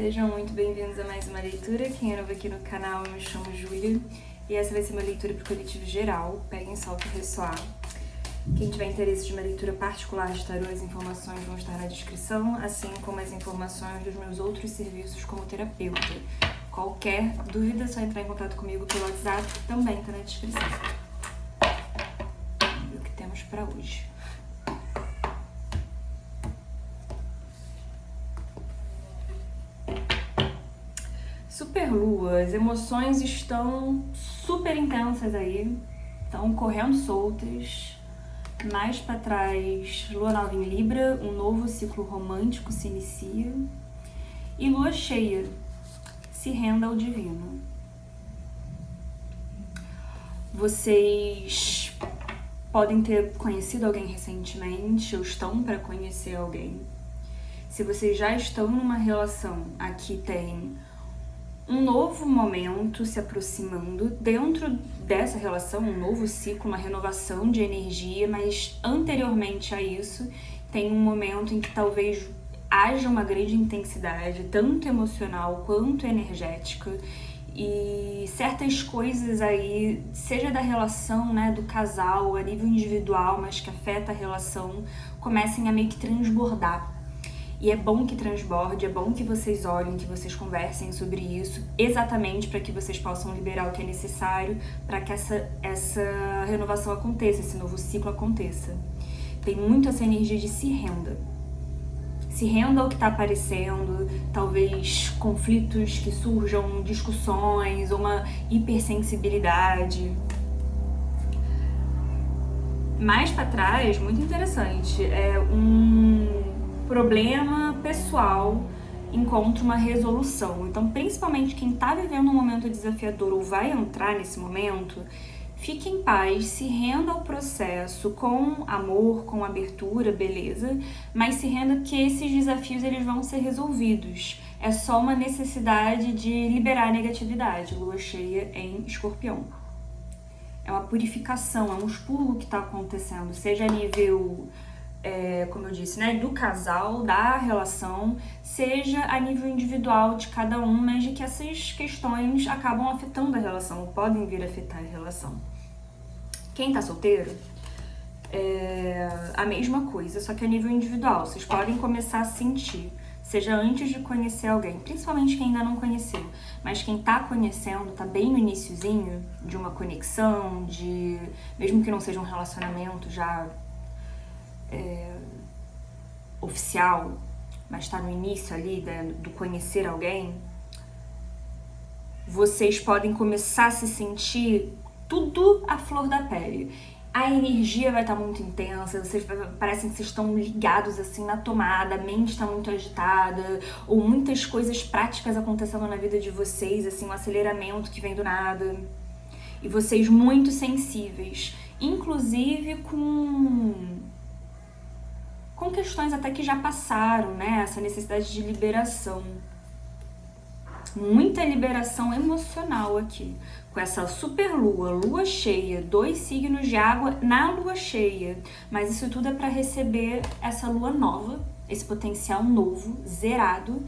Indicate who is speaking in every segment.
Speaker 1: Sejam muito bem-vindos a mais uma leitura. Quem é novo aqui no canal, eu me chamo Júlia e essa vai ser uma leitura para o coletivo geral. Peguem só o que ressoar. Quem tiver interesse de uma leitura particular de tarô, as informações vão estar na descrição, assim como as informações dos meus outros serviços como terapeuta. Qualquer dúvida é só entrar em contato comigo pelo WhatsApp, que também está na descrição. E o que temos para hoje? Superlua, as emoções estão super intensas aí, estão correndo soltas. Mais para trás, lua nova em Libra, um novo ciclo romântico se inicia. E lua cheia, se renda ao divino. Vocês podem ter conhecido alguém recentemente ou estão para conhecer alguém. Se vocês já estão numa relação, aqui tem um novo momento se aproximando, dentro dessa relação, um novo ciclo, uma renovação de energia, mas anteriormente a isso, tem um momento em que talvez haja uma grande intensidade, tanto emocional quanto energética, e certas coisas aí, seja da relação, né, do casal, a nível individual, mas que afeta a relação, comecem a meio que transbordar. E é bom que transborde, é bom que vocês olhem, que vocês conversem sobre isso, exatamente para que vocês possam liberar o que é necessário para que essa renovação aconteça, esse novo ciclo aconteça. Tem muito essa energia de se renda. Se renda ao que está aparecendo, talvez conflitos que surjam, discussões, uma hipersensibilidade. Mais para trás, muito interessante, é um problema pessoal encontra uma resolução. Então, principalmente quem está vivendo um momento desafiador ou vai entrar nesse momento, fique em paz, se renda ao processo com amor, com abertura, beleza, mas se renda que esses desafios eles vão ser resolvidos. É só uma necessidade de liberar a negatividade. Lua cheia em Escorpião. É uma purificação, é um expurgo que está acontecendo, seja a nível como eu disse, né, do casal, da relação, seja a nível individual de cada um, mas de que essas questões acabam afetando a relação, ou podem vir a afetar a relação. Quem tá solteiro, a mesma coisa, só que a nível individual. Vocês podem começar a sentir, seja antes de conhecer alguém, principalmente quem ainda não conheceu, mas quem tá conhecendo, tá bem no iniciozinho de uma conexão, mesmo que não seja um relacionamento já oficial, mas está no início ali do conhecer alguém, vocês podem começar a se sentir tudo à flor da pele. A energia vai estar muito intensa, vocês parecem que vocês estão ligados assim na tomada, a mente está muito agitada, ou muitas coisas práticas acontecendo na vida de vocês, assim, um aceleramento que vem do nada. E vocês muito sensíveis, inclusive com questões até que já passaram, né? Essa necessidade de liberação. Muita liberação emocional aqui. Com essa superlua, lua cheia, 2 signos de água na lua cheia. Mas isso tudo é para receber essa lua nova, esse potencial novo, zerado,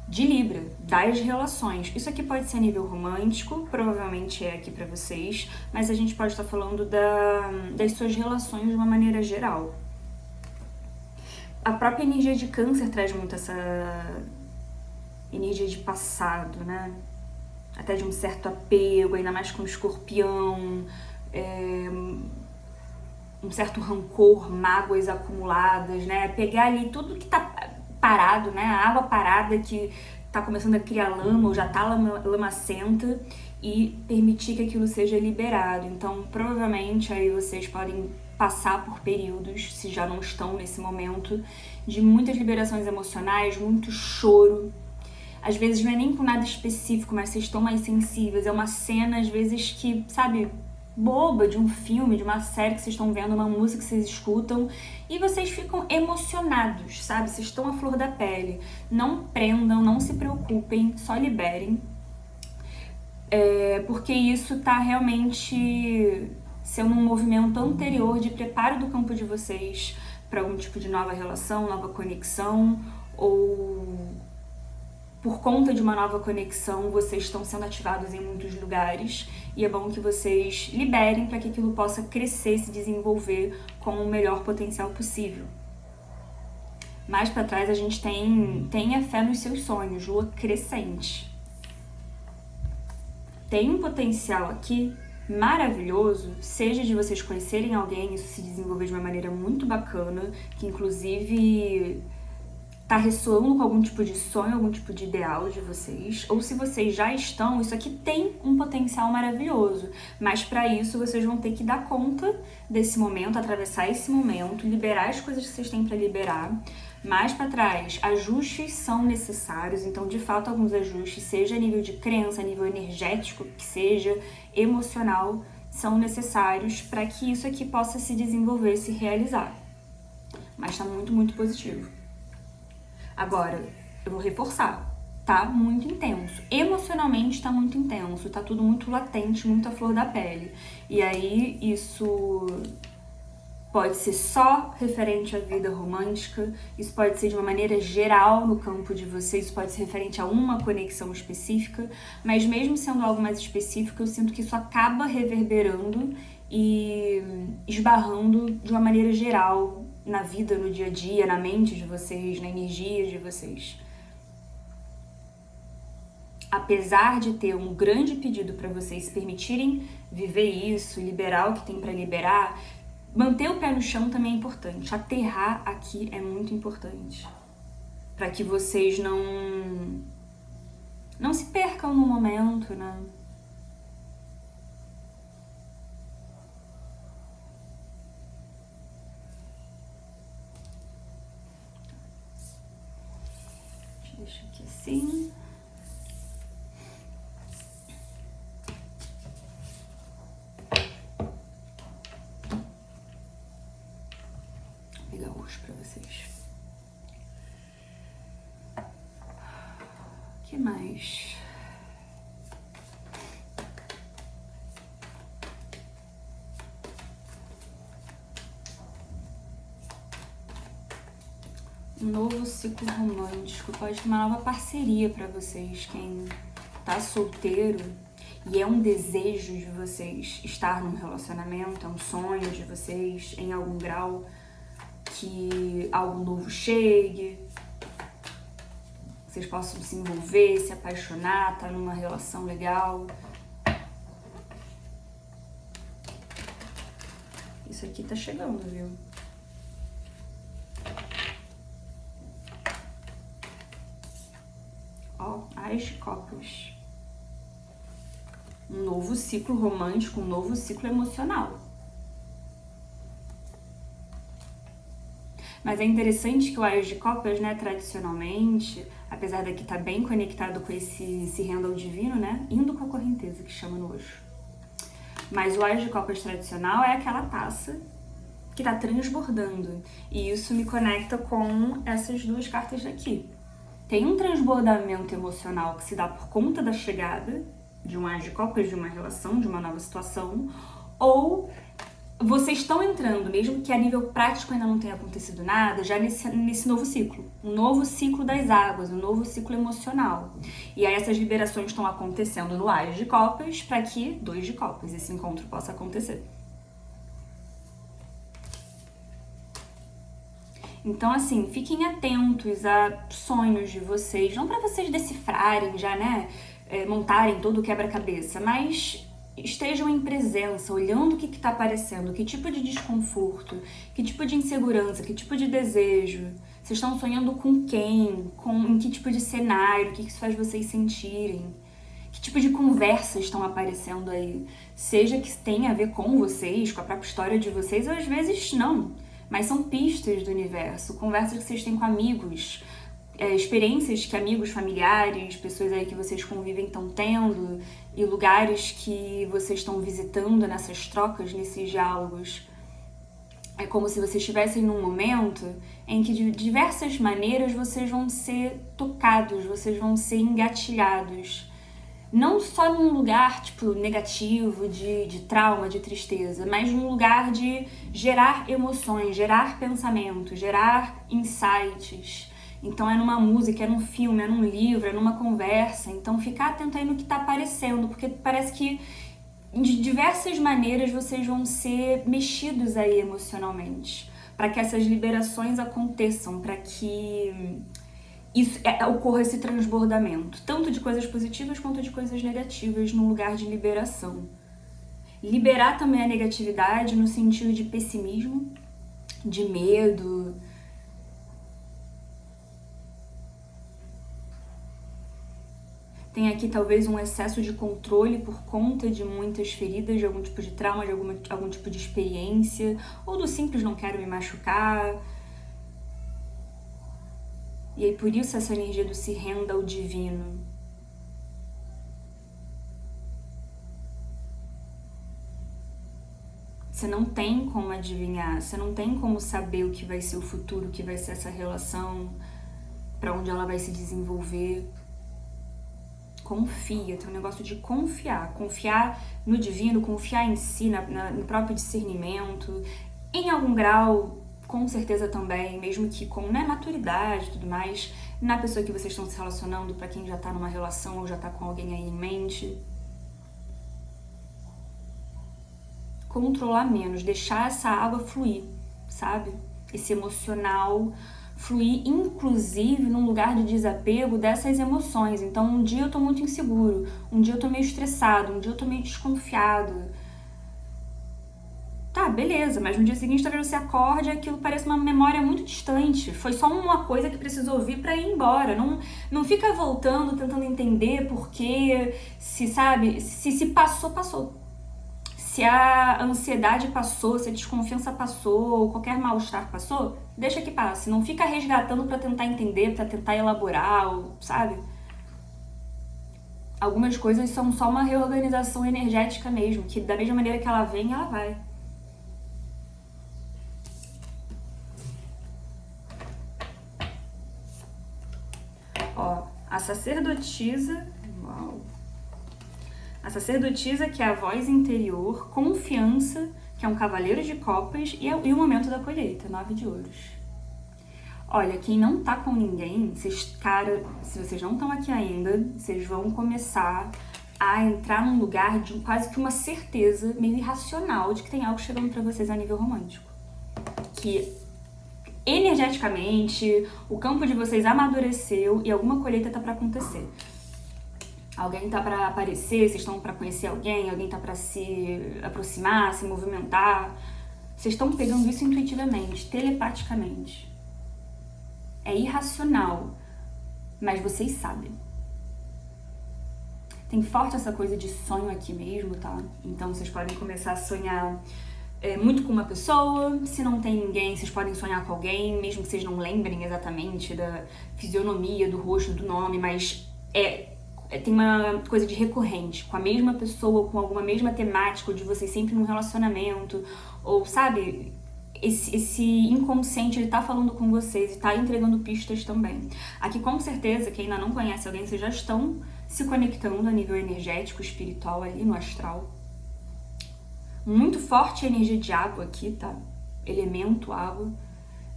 Speaker 1: de Libra, das relações. Isso aqui pode ser a nível romântico, provavelmente é aqui para vocês, mas a gente pode estar falando das suas relações de uma maneira geral. A própria energia de Câncer traz muito essa energia de passado, né? Até de um certo apego, ainda mais com o Escorpião, um certo rancor, mágoas acumuladas, né? Pegar ali tudo que tá parado, né? A água parada que tá começando a criar lama ou já tá lamacenta e permitir que aquilo seja liberado. Então, provavelmente aí vocês podem passar por períodos, se já não estão nesse momento, de muitas liberações emocionais, muito choro. Às vezes não é nem com nada específico, mas vocês estão mais sensíveis. É uma cena, às vezes, que, sabe, boba, de um filme, de uma série que vocês estão vendo, uma música que vocês escutam, e vocês ficam emocionados, sabe? Vocês estão à flor da pele. Não prendam, não se preocupem, só liberem. Porque isso tá realmente sendo um movimento anterior de preparo do campo de vocês para algum tipo de nova relação, nova conexão, ou por conta de uma nova conexão, vocês estão sendo ativados em muitos lugares e é bom que vocês liberem para que aquilo possa crescer e se desenvolver com o melhor potencial possível. Mais para trás a gente tenha fé nos seus sonhos, lua crescente. Tem um potencial aqui maravilhoso, seja de vocês conhecerem alguém, isso se desenvolver de uma maneira muito bacana, que inclusive tá ressoando com algum tipo de sonho, algum tipo de ideal de vocês, ou se vocês já estão, isso aqui tem um potencial maravilhoso, mas para isso vocês vão ter que dar conta desse momento, atravessar esse momento, liberar as coisas que vocês têm para liberar. Mais para trás, ajustes são necessários, então de fato alguns ajustes, seja a nível de crença, a nível energético, que seja emocional, são necessários para que isso aqui possa se desenvolver, se realizar. Mas tá muito, muito positivo. Agora, eu vou reforçar, tá muito intenso. Emocionalmente tá muito intenso, tá tudo muito latente, muito à flor da pele. E aí, isso pode ser só referente à vida romântica, isso pode ser de uma maneira geral no campo de vocês, isso pode ser referente a uma conexão específica, mas mesmo sendo algo mais específico, eu sinto que isso acaba reverberando e esbarrando de uma maneira geral na vida, no dia a dia, na mente de vocês, na energia de vocês. Apesar de ter um grande pedido para vocês se permitirem viver isso, liberar o que tem para liberar, manter o pé no chão também é importante. Aterrar aqui é muito importante. Para que vocês não se percam no momento, né? Deixa aqui assim. Vou pegar hoje pra vocês. O que mais? Um novo ciclo romântico, pode ter uma nova parceria para vocês, quem tá solteiro e é um desejo de vocês estar num relacionamento, é um sonho de vocês em algum grau que algo novo chegue, vocês possam se envolver, se apaixonar, tá numa relação legal. Isso aqui tá chegando, viu? As de copas. Um novo ciclo romântico, um novo ciclo emocional. Mas é interessante que o As de Copas, né, tradicionalmente, apesar daqui estar bem conectado com esse rendo ao divino, né, indo com a correnteza, que chama no Osho. Mas o As de Copas tradicional é aquela taça que está transbordando. E isso me conecta com essas duas cartas daqui. Tem um transbordamento emocional que se dá por conta da chegada de um As de Copas, de uma relação, de uma nova situação, ou vocês estão entrando, mesmo que a nível prático ainda não tenha acontecido nada, já nesse novo ciclo. Um novo ciclo das águas, um novo ciclo emocional. E aí essas liberações estão acontecendo no As de Copas para que 2 de Copas, esse encontro possa acontecer. Então, assim, fiquem atentos a sonhos de vocês, não para vocês decifrarem já, né, montarem todo o quebra-cabeça, mas estejam em presença, olhando o que está aparecendo, que tipo de desconforto, que tipo de insegurança, que tipo de desejo. Vocês estão sonhando com quem? Em que tipo de cenário? O que isso faz vocês sentirem? Que tipo de conversas estão aparecendo aí? Seja que tenha a ver com vocês, com a própria história de vocês, ou às vezes não. Mas são pistas do universo, conversas que vocês têm com amigos, experiências que amigos, familiares, pessoas aí que vocês convivem estão tendo e lugares que vocês estão visitando nessas trocas, nesses diálogos. É como se vocês estivessem num momento em que de diversas maneiras vocês vão ser tocados, vocês vão ser engatilhados. Não só num lugar, tipo, negativo, de trauma, de tristeza, mas num lugar de gerar emoções, gerar pensamentos, gerar insights, Então é numa música, é num filme, é num livro, é numa conversa. Então ficar atento aí no que tá aparecendo, porque parece que de diversas maneiras vocês vão ser mexidos aí emocionalmente, para que essas liberações aconteçam, para que ocorra esse transbordamento, tanto de coisas positivas quanto de coisas negativas, num lugar de liberação. Liberar também a negatividade no sentido de pessimismo, de medo. Tem aqui talvez um excesso de controle por conta de muitas feridas, de algum tipo de trauma, de algum tipo de experiência, ou do simples não quero me machucar. E aí por isso essa energia do se renda ao divino. Você não tem como adivinhar, você não tem como saber o que vai ser o futuro, o que vai ser essa relação, para onde ela vai se desenvolver. Confia, tem um negócio de confiar. Confiar no divino, confiar em si, no próprio discernimento. Em algum grau, com certeza também, mesmo que com maturidade e tudo mais, na pessoa que vocês estão se relacionando, para quem já tá numa relação ou já tá com alguém aí em mente. Controlar menos, deixar essa água fluir, sabe? Esse emocional fluir, inclusive num lugar de desapego dessas emoções. Então um dia eu tô muito inseguro, um dia eu tô meio estressado, um dia eu tô meio desconfiado. Tá, beleza, mas no dia seguinte talvez você acorde e aquilo parece uma memória muito distante. Foi só uma coisa que precisou vir pra ir embora. Não fica voltando, tentando entender por quê, se sabe, se passou, passou. Se a ansiedade passou, se a desconfiança passou, qualquer mal-estar passou, deixa que passe. Não fica resgatando pra tentar entender, pra tentar elaborar, sabe? Algumas coisas são só uma reorganização energética mesmo, que da mesma maneira que ela vem, ela vai. Ó, a sacerdotisa... Uau! A sacerdotisa, que é a voz interior, confiança, que é um cavaleiro de copas, e o momento da colheita, 9 de ouros. Olha, quem não tá com ninguém, se vocês não estão aqui ainda, vocês vão começar a entrar num lugar de quase que uma certeza meio irracional de que tem algo chegando pra vocês a nível romântico. Que energeticamente, o campo de vocês amadureceu e alguma colheita tá pra acontecer. Alguém tá pra aparecer, vocês estão pra conhecer alguém tá pra se aproximar, se movimentar. Vocês estão pegando isso intuitivamente, telepaticamente. É irracional, mas vocês sabem. Tem forte essa coisa de sonho aqui mesmo, tá? Então vocês podem começar a sonhar muito com uma pessoa. Se não tem ninguém, vocês podem sonhar com alguém, mesmo que vocês não lembrem exatamente da fisionomia, do rosto, do nome, mas tem uma coisa de recorrente, com a mesma pessoa, ou com alguma mesma temática, ou de vocês sempre num relacionamento, ou sabe, esse inconsciente, ele tá falando com vocês e tá entregando pistas também. Aqui com certeza, quem ainda não conhece alguém, vocês já estão se conectando a nível energético, espiritual ali no astral. Muito forte a energia de água aqui, tá? Elemento água.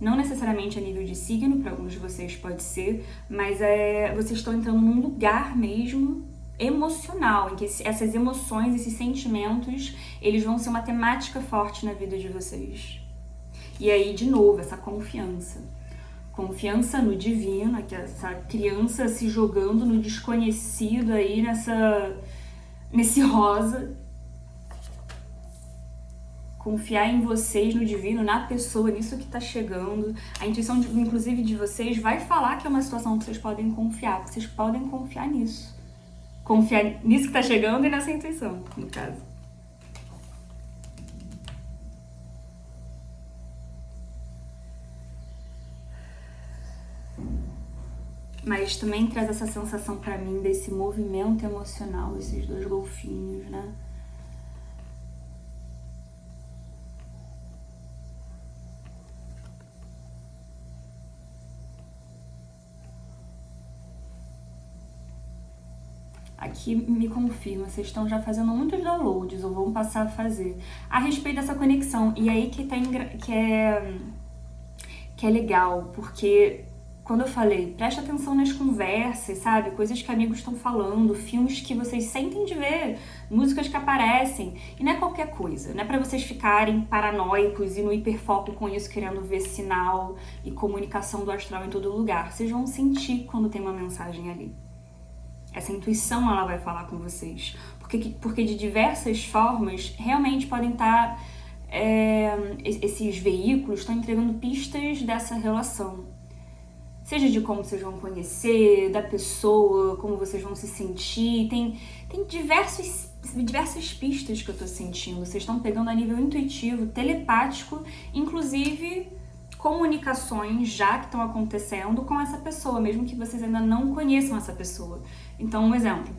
Speaker 1: Não necessariamente a nível de signo, para alguns de vocês pode ser, mas vocês estão entrando num lugar mesmo emocional, em que essas emoções, esses sentimentos, eles vão ser uma temática forte na vida de vocês. E aí, de novo, essa confiança. Confiança no divino, essa criança se jogando no desconhecido aí, nesse rosa. Confiar em vocês, no divino, na pessoa, nisso que tá chegando. A intuição, inclusive, de vocês vai falar que é uma situação que vocês podem confiar. Vocês podem confiar nisso. Confiar nisso que tá chegando e nessa intuição, no caso. Mas também traz essa sensação pra mim desse movimento emocional, esses dois golfinhos, né? Aqui me confirma, vocês estão já fazendo muitos downloads, ou vão passar a fazer, a respeito dessa conexão. E aí que é legal, porque quando eu falei, preste atenção nas conversas, sabe? Coisas que amigos estão falando, filmes que vocês sentem de ver, músicas que aparecem. E não é qualquer coisa, não é pra vocês ficarem paranoicos e no hiperfoco com isso, querendo ver sinal e comunicação do astral em todo lugar. Vocês vão sentir quando tem uma mensagem ali. Essa intuição, ela vai falar com vocês. Porque de diversas formas, realmente podem estar... esses veículos estão entregando pistas dessa relação. Seja de como vocês vão conhecer, da pessoa, como vocês vão se sentir. Tem diversas pistas que eu tô sentindo. Vocês estão pegando a nível intuitivo, telepático, inclusive comunicações já que estão acontecendo com essa pessoa, mesmo que vocês ainda não conheçam essa pessoa. Então, um exemplo.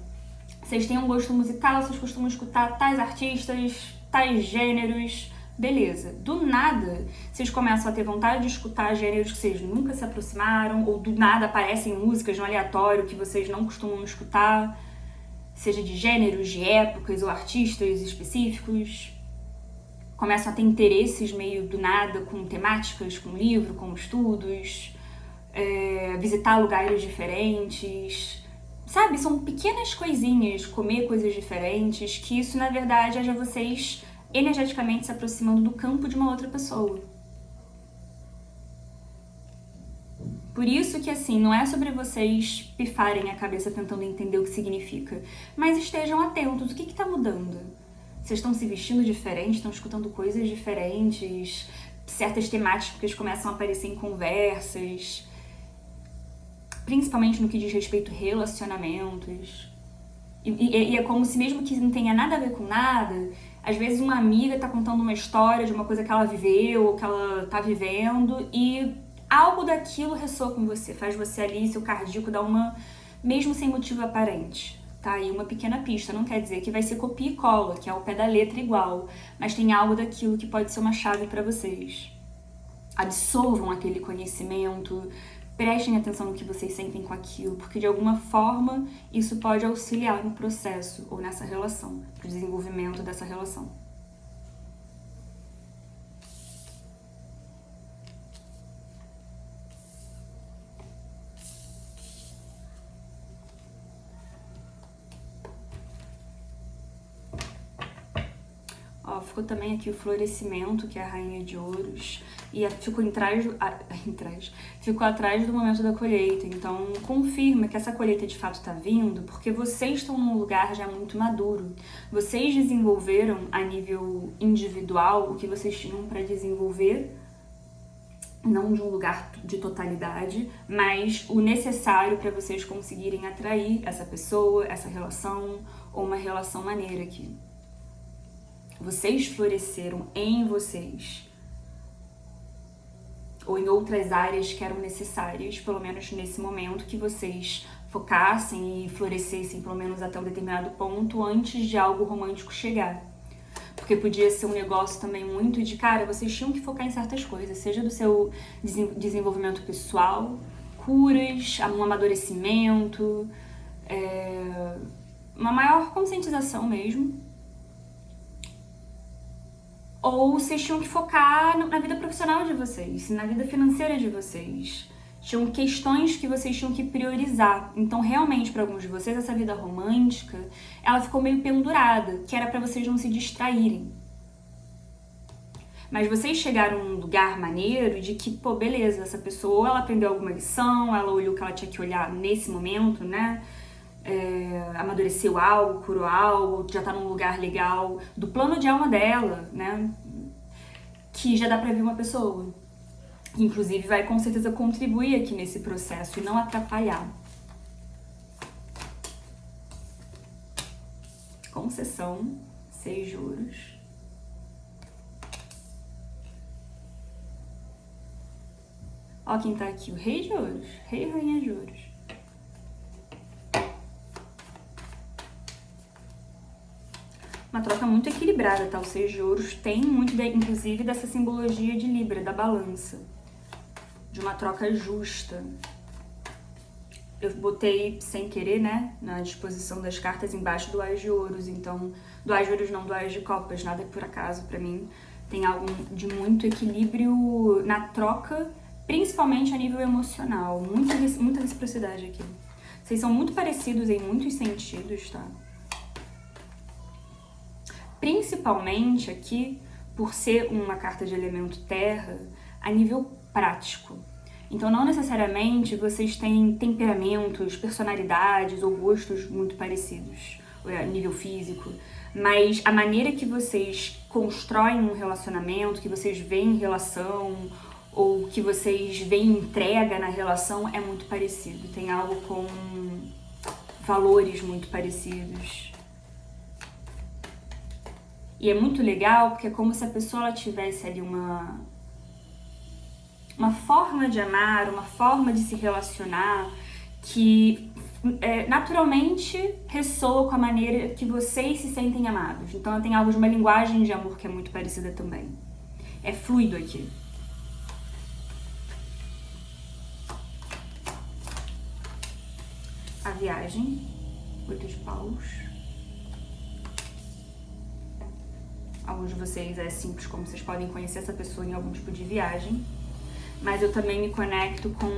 Speaker 1: Vocês têm um gosto musical, vocês costumam escutar tais artistas, tais gêneros... Beleza, do nada vocês começam a ter vontade de escutar gêneros que vocês nunca se aproximaram, ou do nada aparecem músicas no aleatório que vocês não costumam escutar, seja de gêneros, de épocas ou artistas específicos. Começam a ter interesses meio do nada com temáticas, com livro, com estudos, visitar lugares diferentes. Sabe, são pequenas coisinhas, comer coisas diferentes, que isso na verdade haja vocês... energeticamente se aproximando do campo de uma outra pessoa. Por isso que, assim, não é sobre vocês pifarem a cabeça tentando entender o que significa, mas estejam atentos. O que está mudando? Vocês estão se vestindo diferente, estão escutando coisas diferentes, certas temáticas começam a aparecer em conversas, principalmente no que diz respeito a relacionamentos. E é como se, mesmo que não tenha nada a ver com nada, às vezes uma amiga tá contando uma história de uma coisa que ela viveu ou que ela tá vivendo e algo daquilo ressoa com você, faz você ali, seu cardíaco dar uma, mesmo sem motivo aparente. Tá aí uma pequena pista, não quer dizer que vai ser copia e cola, que é ao pé da letra igual, mas tem algo daquilo que pode ser uma chave para vocês. Absorvam aquele conhecimento, prestem atenção no que vocês sentem com aquilo, porque de alguma forma isso pode auxiliar no processo ou nessa relação, pro desenvolvimento dessa relação. Ó, ficou também aqui o florescimento, que é a rainha de ouros, e ficou ficou atrás do momento da colheita. Então confirma que essa colheita de fato está vindo, porque vocês estão num lugar já muito maduro. Vocês desenvolveram a nível individual o que vocês tinham para desenvolver, não de um lugar de totalidade, mas o necessário para vocês conseguirem atrair essa pessoa, essa relação, ou uma relação maneira aqui. Vocês floresceram em vocês, ou em outras áreas que eram necessárias, pelo menos nesse momento, que vocês focassem e florescessem pelo menos até um determinado ponto antes de algo romântico chegar. Porque podia ser um negócio também muito de, cara, vocês tinham que focar em certas coisas, seja do seu desenvolvimento pessoal, curas, um amadurecimento, uma maior conscientização mesmo. Ou vocês tinham que focar na vida profissional de vocês, na vida financeira de vocês. Tinham questões que vocês tinham que priorizar. Então, realmente, para alguns de vocês, essa vida romântica, ela ficou meio pendurada, que era para vocês não se distraírem. Mas vocês chegaram num lugar maneiro de que, pô, beleza, essa pessoa, ela aprendeu alguma lição, ela olhou o que ela tinha que olhar nesse momento, né? Amadureceu algo, curou algo, já tá num lugar legal do plano de alma dela, né? Que já dá pra ver uma pessoa. Que, inclusive, vai com certeza contribuir aqui nesse processo e não atrapalhar. Concessão, 6 de ouros. Ó quem tá aqui, o Rei de Ouros, Rei e Rainha de Ouros. Uma troca muito equilibrada, tá? O 6 de ouros tem muito, inclusive, dessa simbologia de Libra, da balança. De uma troca justa. Eu botei, sem querer, né, na disposição das cartas embaixo do Ás de Ouros. Então, do Ás de Ouros não, do Ás de Copas, nada por acaso pra mim. Tem algo de muito equilíbrio na troca principalmente a nível emocional. Muita reciprocidade aqui. Vocês são muito parecidos em muitos sentidos, tá? Principalmente aqui, por ser uma carta de elemento terra, a nível prático. Então, não necessariamente vocês têm temperamentos, personalidades ou gostos muito parecidos, a nível físico, mas a maneira que vocês constroem um relacionamento, que vocês veem relação, ou que vocês veem entrega na relação é muito parecido. Tem algo com valores muito parecidos. E é muito legal porque é como se a pessoa ela tivesse ali uma forma de amar, uma forma de se relacionar que naturalmente ressoa com a maneira que vocês se sentem amados. Então tem algo de uma linguagem de amor que é muito parecida também. É fluido aqui. A viagem, 8 de paus. Alguns de vocês é simples, como vocês podem conhecer essa pessoa em algum tipo de viagem. Mas eu também me conecto com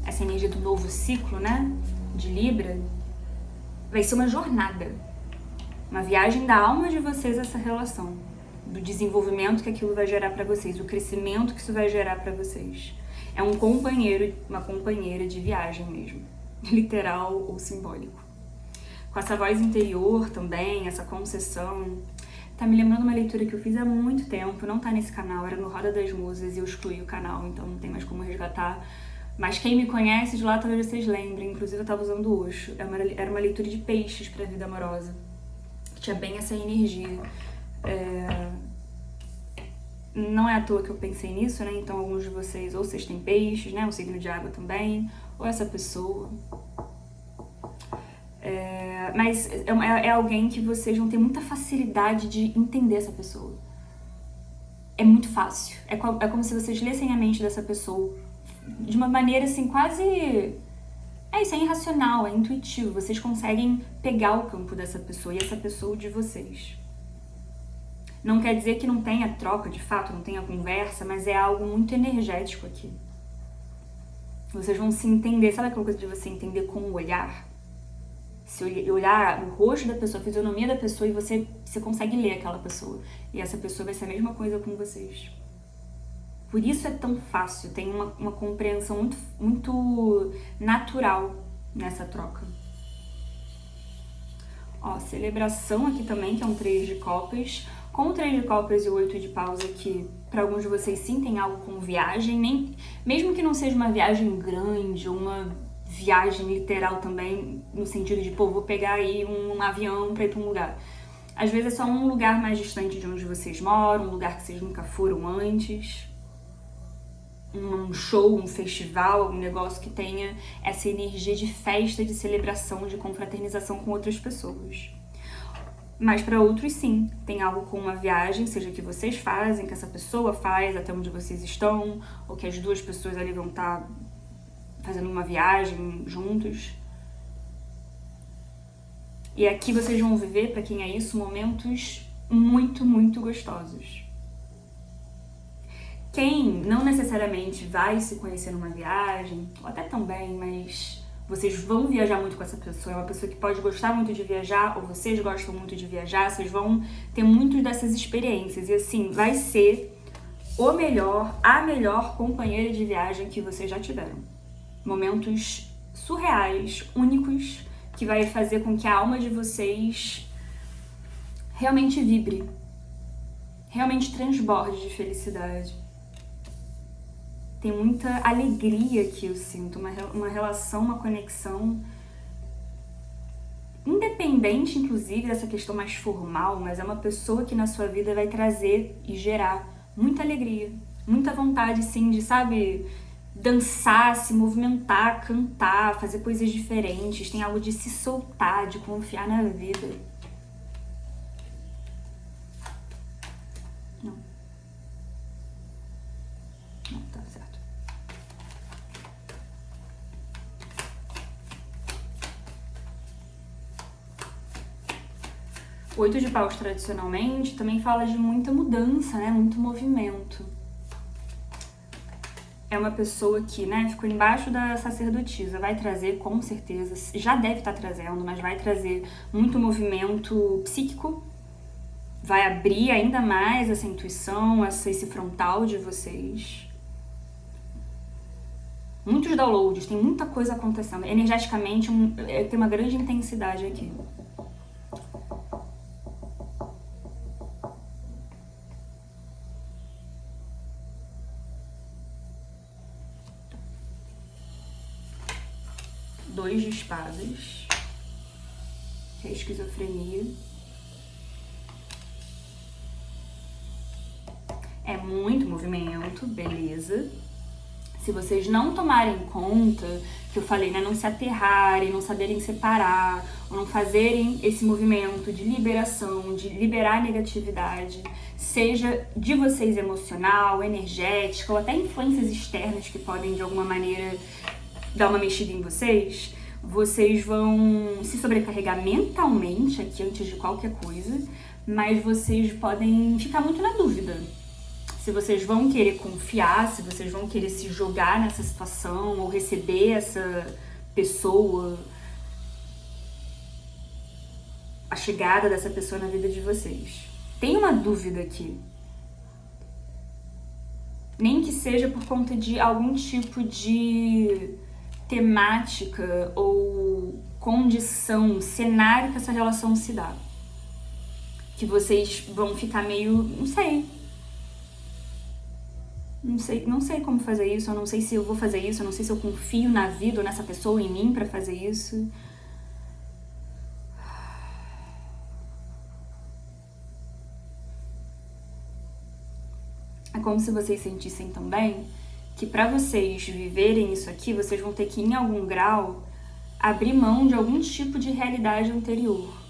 Speaker 1: essa energia do novo ciclo, né? De Libra. Vai ser uma jornada. Uma viagem da alma de vocês essa relação. Do desenvolvimento que aquilo vai gerar pra vocês. O crescimento que isso vai gerar pra vocês. É um companheiro, uma companheira de viagem mesmo. Literal ou simbólico. Com essa voz interior também, essa concessão. Tá me lembrando uma leitura que eu fiz há muito tempo, não tá nesse canal, era no Roda das Musas e eu excluí o canal, então não tem mais como resgatar. Mas quem me conhece de lá talvez vocês lembrem, inclusive eu tava usando o Osho. Era uma leitura de peixes pra vida amorosa, que tinha bem essa energia. Não é à toa que eu pensei nisso, né? Então alguns de vocês, ou vocês têm peixes, né? Um signo de água também, ou essa pessoa. Mas é alguém que vocês vão ter muita facilidade de entender essa pessoa. É muito fácil. É como se vocês lessem a mente dessa pessoa de uma maneira assim quase... isso é irracional, é intuitivo. Vocês conseguem pegar o campo dessa pessoa e essa pessoa de vocês. Não quer dizer que não tenha troca, de fato, não tenha conversa, mas é algo muito energético aqui. Vocês vão se entender, sabe aquela coisa de você entender com o olhar? Se olhar o rosto da pessoa, a fisionomia da pessoa e você consegue ler aquela pessoa. E essa pessoa vai ser a mesma coisa com vocês. Por isso é tão fácil, tem uma compreensão muito, muito natural nessa troca. Ó, celebração aqui também, que é um 3 de copas. Com o 3 de copas e o 8 de paus aqui, para alguns de vocês sim tem algo com viagem, mesmo que não seja uma viagem grande ou uma viagem literal também, no sentido de, vou pegar aí um avião pra ir pra um lugar. Às vezes é só um lugar mais distante de onde vocês moram, um lugar que vocês nunca foram antes, um show, um festival, um negócio que tenha essa energia de festa, de celebração, de confraternização com outras pessoas. Mas para outros sim, tem algo com uma viagem, seja que vocês fazem, que essa pessoa faz até onde vocês estão, ou que as duas pessoas ali vão estar fazendo uma viagem juntos. E aqui vocês vão viver, para quem é isso, momentos muito, muito gostosos. Quem não necessariamente vai se conhecer numa viagem, ou até também, mas vocês vão viajar muito com essa pessoa, é uma pessoa que pode gostar muito de viajar, ou vocês gostam muito de viajar, vocês vão ter muitas dessas experiências. E assim, vai ser a melhor companheira de viagem que vocês já tiveram. Momentos surreais, únicos, que vai fazer com que a alma de vocês realmente vibre, realmente transborde de felicidade. Tem muita alegria que eu sinto, uma relação, uma conexão, independente inclusive dessa questão mais formal, mas é uma pessoa que na sua vida vai trazer e gerar muita alegria, muita vontade sim de, sabe, dançar, se movimentar, cantar, fazer coisas diferentes, tem algo de se soltar, de confiar na vida. Não, tá certo. O 8 de paus tradicionalmente também fala de muita mudança, né? Muito movimento. é uma pessoa que, né, ficou embaixo da sacerdotisa, vai trazer, com certeza, já deve estar trazendo, mas vai trazer muito movimento psíquico, vai abrir ainda mais essa intuição, esse frontal de vocês. Muitos downloads, tem muita coisa acontecendo. Energeticamente, tem uma grande intensidade aqui. Dois de espadas, que é a esquizofrenia. É muito movimento, beleza. Se vocês não tomarem conta, que eu falei, né, não se aterrarem, não saberem separar, ou não fazerem esse movimento de liberação, de liberar a negatividade, seja de vocês emocional, energética, ou até influências externas que podem, de alguma maneira, dar uma mexida em vocês, vocês vão se sobrecarregar mentalmente aqui antes de qualquer coisa, mas vocês podem ficar muito na dúvida. Se vocês vão querer confiar, se vocês vão querer se jogar nessa situação ou receber essa pessoa, a chegada dessa pessoa na vida de vocês. Tem uma dúvida aqui. Nem que seja por conta de algum tipo de temática ou condição, cenário que essa relação se dá. Que vocês vão ficar meio, não sei como fazer isso, eu não sei se eu vou fazer isso, eu não sei se eu confio na vida ou nessa pessoa, em mim, pra fazer isso. É como se vocês sentissem também que pra vocês viverem isso aqui, vocês vão ter que, em algum grau, abrir mão de algum tipo de realidade anterior.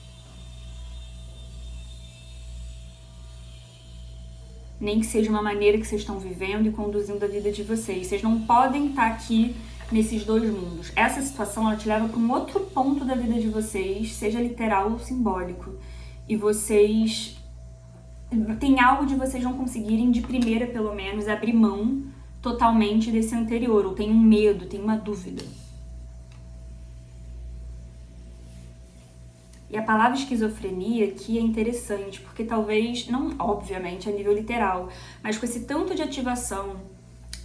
Speaker 1: Nem que seja uma maneira que vocês estão vivendo e conduzindo a vida de vocês. Vocês não podem estar aqui nesses dois mundos. Essa situação, ela te leva para um outro ponto da vida de vocês, seja literal ou simbólico. E vocês... tem algo de vocês não conseguirem, de primeira pelo menos, abrir mão totalmente desse anterior. Ou tem um medo, tem uma dúvida. E a palavra esquizofrenia aqui é interessante, porque talvez, não obviamente a nível literal, mas com esse tanto de ativação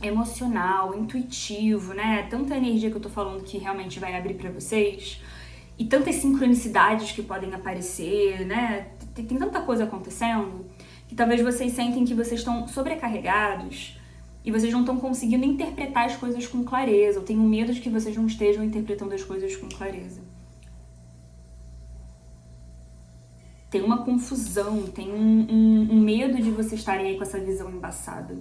Speaker 1: emocional, intuitivo, né? Tanta energia que eu tô falando que realmente vai abrir pra vocês, e tantas sincronicidades que podem aparecer, né? Tem tanta coisa acontecendo, que talvez vocês sentem que vocês estão sobrecarregados e vocês não estão conseguindo interpretar as coisas com clareza. Eu tenho medo de que vocês não estejam interpretando as coisas com clareza. Tem uma confusão, tem um medo de vocês estarem aí com essa visão embaçada.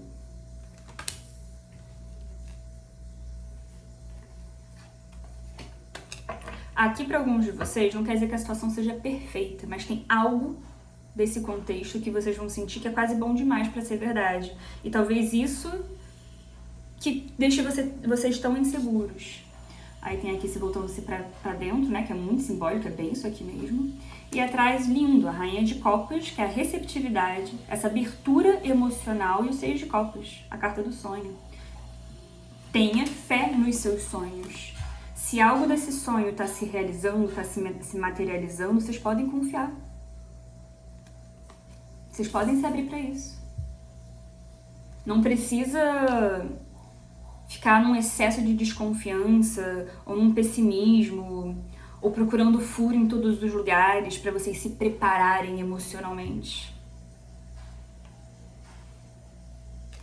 Speaker 1: Aqui, para alguns de vocês, não quer dizer que a situação seja perfeita, mas tem algo desse contexto que vocês vão sentir que é quase bom demais para ser verdade. E talvez isso que deixe vocês tão inseguros. Aí tem aqui se voltando-se pra dentro, né, que é muito simbólico, é bem isso aqui mesmo. E atrás, lindo, a Rainha de Copas, que é a receptividade, essa abertura emocional, e o Seis de Copas, a carta do sonho. Tenha fé nos seus sonhos. Se algo desse sonho está se realizando, está se materializando, vocês podem confiar. Vocês podem se abrir para isso. Não precisa ficar num excesso de desconfiança ou num pessimismo ou procurando furo em todos os lugares para vocês se prepararem emocionalmente.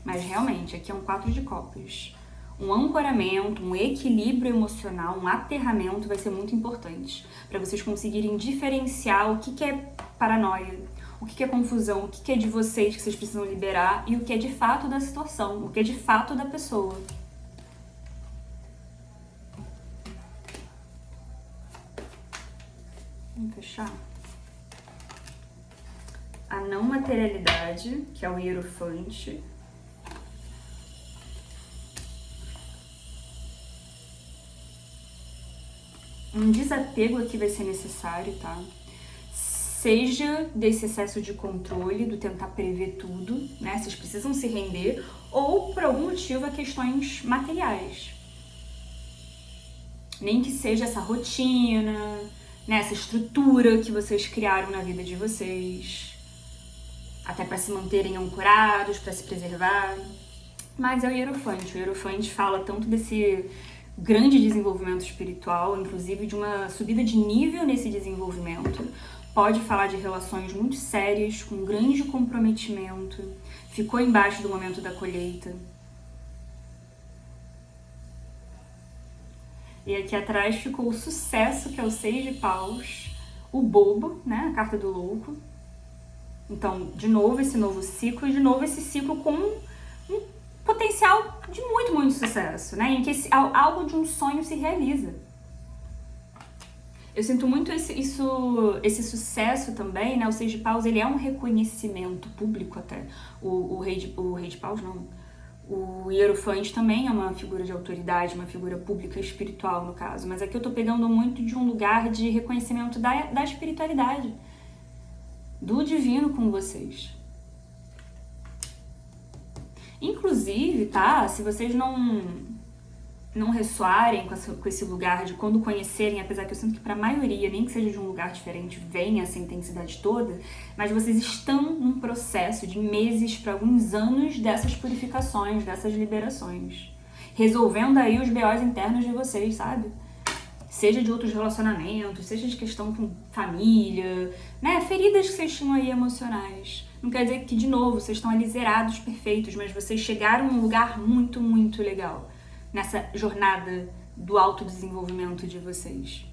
Speaker 1: Mas realmente, aqui é um 4 de copas. Um ancoramento, um equilíbrio emocional, um aterramento vai ser muito importante para vocês conseguirem diferenciar o que é paranoia, o que é confusão, o que é de vocês que vocês precisam liberar e o que é de fato da situação, o que é de fato da pessoa. Vamos fechar? A não materialidade, que é o hierofante. Um desapego aqui vai ser necessário, tá? seja desse excesso de controle, do tentar prever tudo, né? Vocês precisam se render, ou por algum motivo a questões materiais. Nem que seja essa rotina, né? Essa estrutura que vocês criaram na vida de vocês, até para se manterem ancorados, para se preservar. Mas é o Hierofante. O Hierofante fala tanto desse grande desenvolvimento espiritual, inclusive de uma subida de nível nesse desenvolvimento. Pode falar de relações muito sérias, com grande comprometimento. Ficou embaixo do momento da colheita. E aqui atrás ficou o sucesso, que é o 6 de paus. O bobo, né? A carta do louco. Então, de novo esse novo ciclo, e de novo esse ciclo com um potencial de muito, muito sucesso, né? Em que algo de um sonho se realiza. Eu sinto muito esse sucesso também, né? O 6 de paus, ele é um reconhecimento público até. O rei de paus, não. O Hierofante também é uma figura de autoridade, uma figura pública espiritual, no caso. Mas aqui eu tô pegando muito de um lugar de reconhecimento da espiritualidade, do divino com vocês. Inclusive, tá? Se vocês não ressoarem com esse lugar de quando conhecerem, apesar que eu sinto que para a maioria, nem que seja de um lugar diferente, vem essa intensidade toda, mas vocês estão num processo de meses para alguns anos dessas purificações, dessas liberações, resolvendo aí os BOs internos de vocês, sabe? Seja de outros relacionamentos, seja de questão com família, né? Feridas que vocês tinham aí emocionais. Não quer dizer que, de novo, vocês estão ali zerados, perfeitos, mas vocês chegaram num lugar muito, muito legal nessa jornada do autodesenvolvimento de vocês.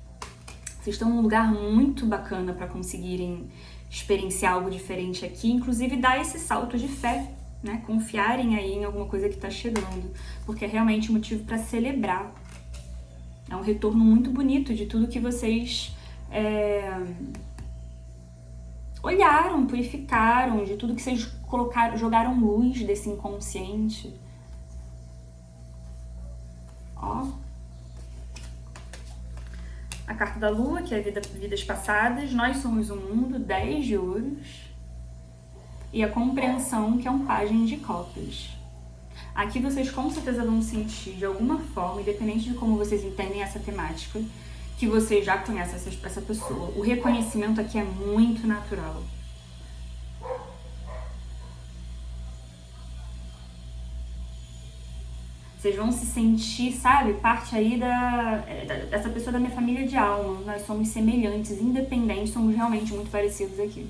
Speaker 1: Vocês estão num lugar muito bacana para conseguirem experienciar algo diferente aqui, inclusive dar esse salto de fé, né? Confiarem aí em alguma coisa que está chegando, porque é realmente um motivo para celebrar. É um retorno muito bonito de tudo que vocês olharam, purificaram, de tudo que vocês jogaram luz desse inconsciente. Ó. A carta da lua, que é vidas passadas. Nós somos o mundo, 10 de ouros. E a compreensão, que é um pajem de copas. Aqui vocês com certeza vão sentir, de alguma forma, independente de como vocês entendem essa temática, que vocês já conhecem essa pessoa. O reconhecimento aqui é muito natural. Vocês vão se sentir, sabe, parte aí dessa pessoa da minha família de alma. Nós somos semelhantes, independentes, somos realmente muito parecidos aqui.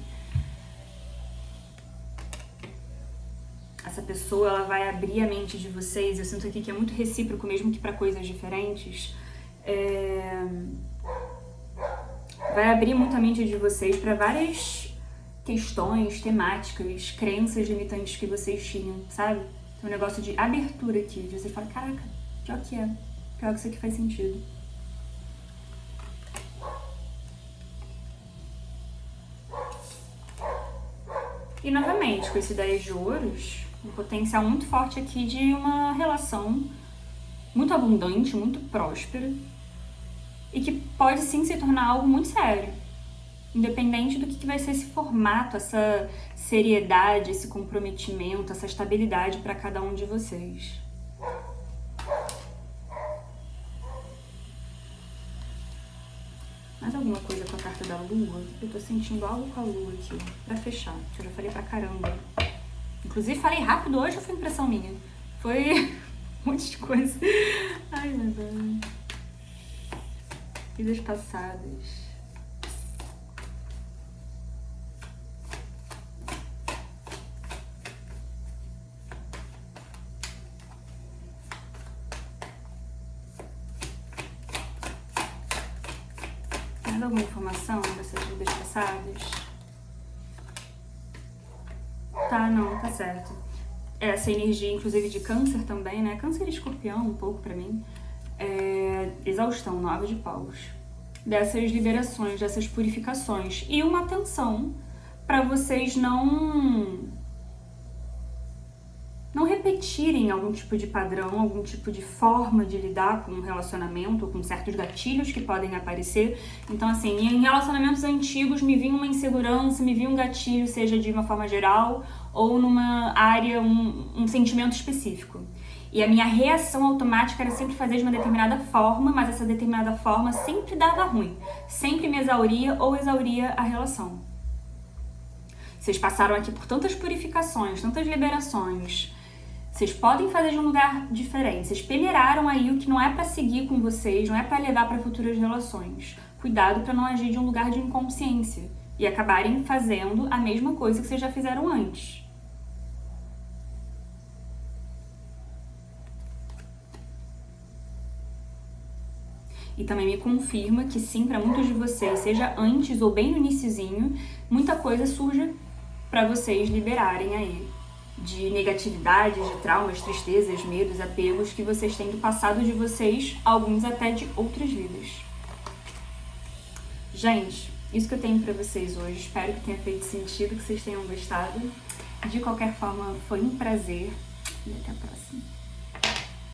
Speaker 1: Essa pessoa, ela vai abrir a mente de vocês. Eu sinto aqui que é muito recíproco, mesmo que para coisas diferentes. Vai abrir muito a mente de vocês para várias questões, temáticas, crenças limitantes que vocês tinham, sabe? Tem um negócio de abertura aqui, de você falar, caraca, pior que é. Pior que isso aqui faz sentido. E novamente, com esse 10 de ouros, um potencial muito forte aqui de uma relação muito abundante, muito próspera, e que pode sim se tornar algo muito sério. Independente do que vai ser esse formato, essa seriedade, esse comprometimento, essa estabilidade para cada um de vocês. Mais alguma coisa com a carta da lua? Eu tô sentindo algo com a lua aqui, pra fechar, que eu já falei pra caramba. Inclusive falei rápido hoje ou foi impressão minha? Foi um monte de coisa. Ai, meu Deus. Vidas passadas. Mais alguma informação dessas vidas passadas? Tá, não, tá certo. Essa energia, inclusive, de câncer também, né? Câncer e escorpião, um pouco pra mim. Exaustão, 9 de paus. Dessas liberações, dessas purificações. E uma atenção pra vocês não não repetirem algum tipo de padrão, algum tipo de forma de lidar com um relacionamento, com certos gatilhos que podem aparecer. Então, assim, em relacionamentos antigos me vinha uma insegurança, me vinha um gatilho, seja de uma forma geral ou numa área, um sentimento específico. E a minha reação automática era sempre fazer de uma determinada forma, mas essa determinada forma sempre dava ruim. Sempre me exauria ou exauria a relação. Vocês passaram aqui por tantas purificações, tantas liberações. Vocês podem fazer de um lugar diferente. Vocês peneiraram aí o que não é pra seguir com vocês, não é pra levar pra futuras relações. Cuidado pra não agir de um lugar de inconsciência e acabarem fazendo a mesma coisa que vocês já fizeram antes. E também me confirma que sim, para muitos de vocês, seja antes ou bem no iniciozinho, muita coisa surge para vocês liberarem aí de negatividades, de traumas, tristezas, medos, apegos que vocês têm do passado de vocês, alguns até de outras vidas. Gente, isso que eu tenho para vocês hoje. Espero que tenha feito sentido, que vocês tenham gostado. De qualquer forma, foi um prazer e até a próxima.